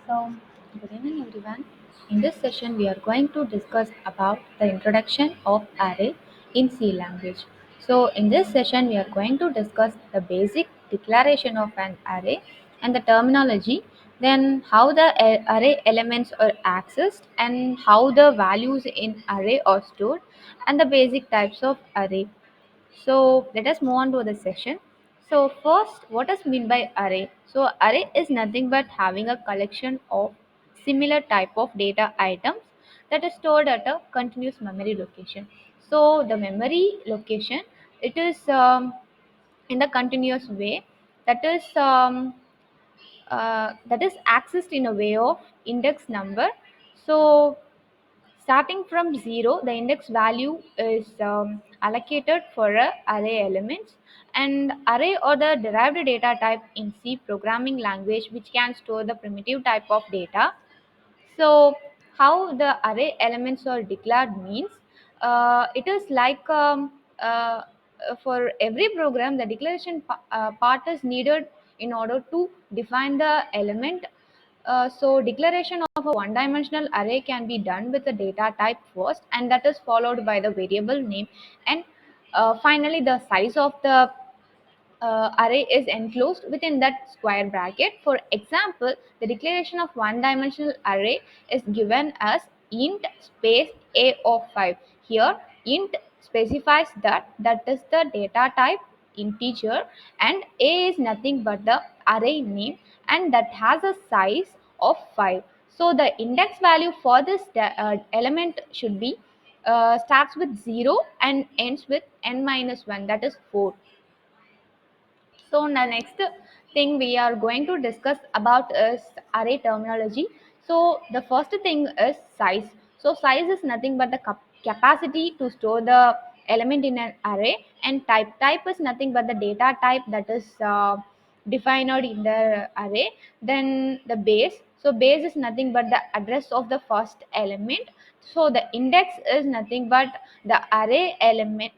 So, good evening everyone. In this session, we are going to discuss about the introduction of array in C language. So, in this session, we are going to discuss the basic declaration of an array and the terminology, then how the array elements are accessed and how the values in array are stored, and the basic types of array. So let us move on to the session. So first, what is meant by array? So array is nothing but having a collection of similar type of data items that is stored at a continuous memory location. So the memory location, it is in the continuous way, that is accessed in a way of index number. So starting from 0, the index value is allocated for a array elements, and array or the derived data type in C programming language which can store the primitive type of data. So, how the array elements are declared means it is like for every program, the declaration part is needed in order to define the element. So, declaration of a one-dimensional array can be done with the data type first, and that is followed by the variable name, and finally the size of the array is enclosed within that square bracket. For example, the declaration of one-dimensional array is given as int space a of 5. Here, int specifies that is the data type integer, and a is nothing but the array name, and that has a size of 5. So the index value for this element should be starts with 0 and ends with n minus 1, that is 4. So the next thing we are going to discuss about is array terminology. So the first thing is size. So size is nothing but the capacity to store the element in an array, and type. Type is nothing but the data type that is defined in the array. Then the base. So base is nothing but the address of the first element. So the index is nothing but the array element.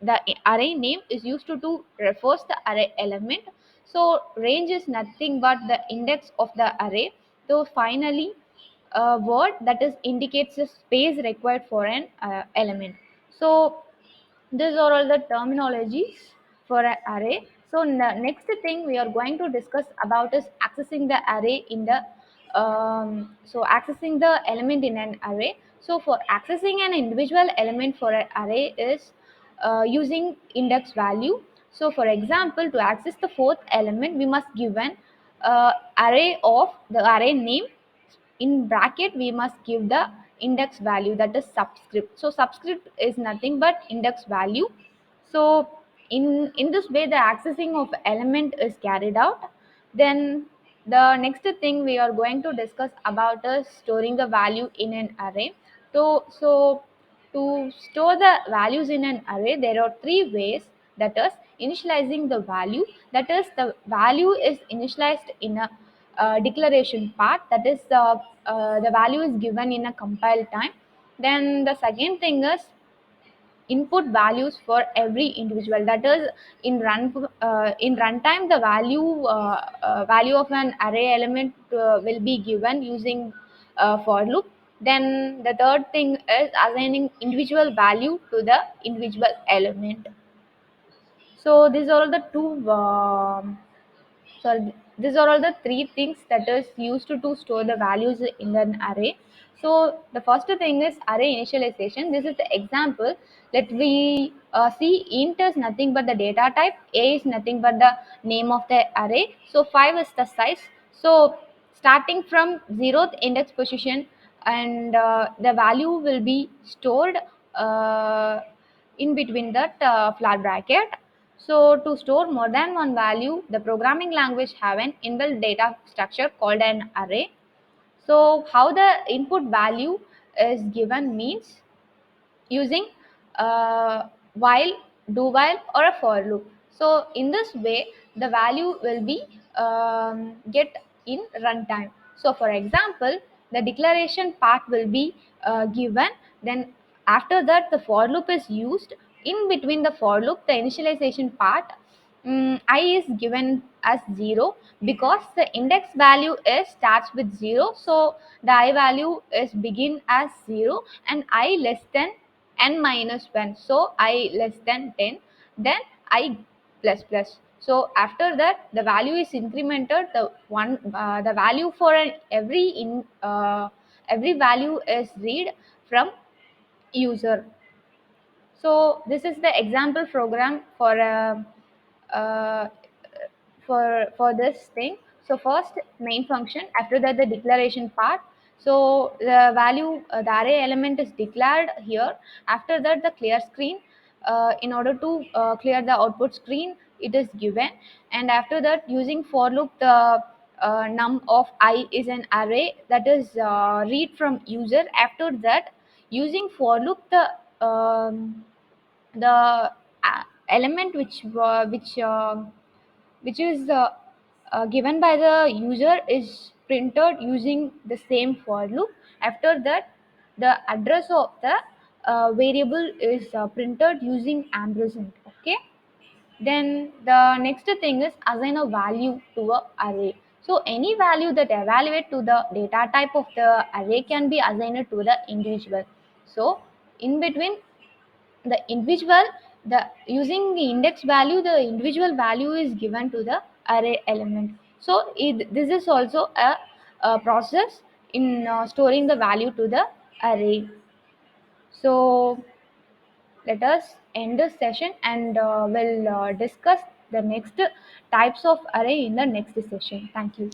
The array name is used to refers the array element. So range is nothing but the index of the array. So finally, a word that is indicates the space required for an element. So these are all the terminologies for an array. So the next thing we are going to discuss about is accessing the array in the accessing the element in an array. So for accessing an individual element for an array is using index value. So for example, to access the fourth element, we must give an array of the array name. In bracket we must give the index value, that is subscript. So subscript is nothing but index value. So in this way the accessing of element is carried out. Then the next thing we are going to discuss about is storing the value in an array. So to store the values in an array, there are three ways. That is initializing the value, that is the value is initialized in a declaration part, that is the value is given in a compile time. Then the second thing is input values for every individual, that is in runtime the value of an array element will be given using for loop. Then the third thing is assigning individual value to the individual element. So these are the two so these are all the three things that is used to store the values in an array. So the first thing is array initialization. This is the example. Let we see int is nothing but the data type, a is nothing but the name of the array. So 5 is the size. So starting from 0th index position, and the value will be stored uh, in between that flat bracket. So to store more than one value, the programming language have an inbuilt data structure called an array. So how the input value is given means using while, do while, or a for loop. So in this way, the value will be get in runtime. So for example, the declaration part will be given. Then after that, the for loop is used. In between the for loop, the initialization part, I is given as 0 because the index value is starts with 0. So the I value is begin as 0 and I less than n minus 1. So I less than 10, then I plus plus. So after that the value is incremented. The value for every value is read from user. So this is the example program uh, for this thing. So first main function, after that the declaration part. So the value, the array element is declared here. After that the clear screen, in order to clear the output screen, it is given. And after that, using for loop, the num of I is an array that is read from user. After that, using for loop, the element which is given by the user is printed using the same for loop. After that, the address of the variable is printed using ampersand. Okay. Then the next thing is assign a value to a array. So any value that evaluate to the data type of the array can be assigned to the individual. So in between the individual, the using the index value, the individual value is given to the array element. So this is also a process in storing the value to the array. So let us end this session and we'll discuss the next types of array in the next session. Thank you.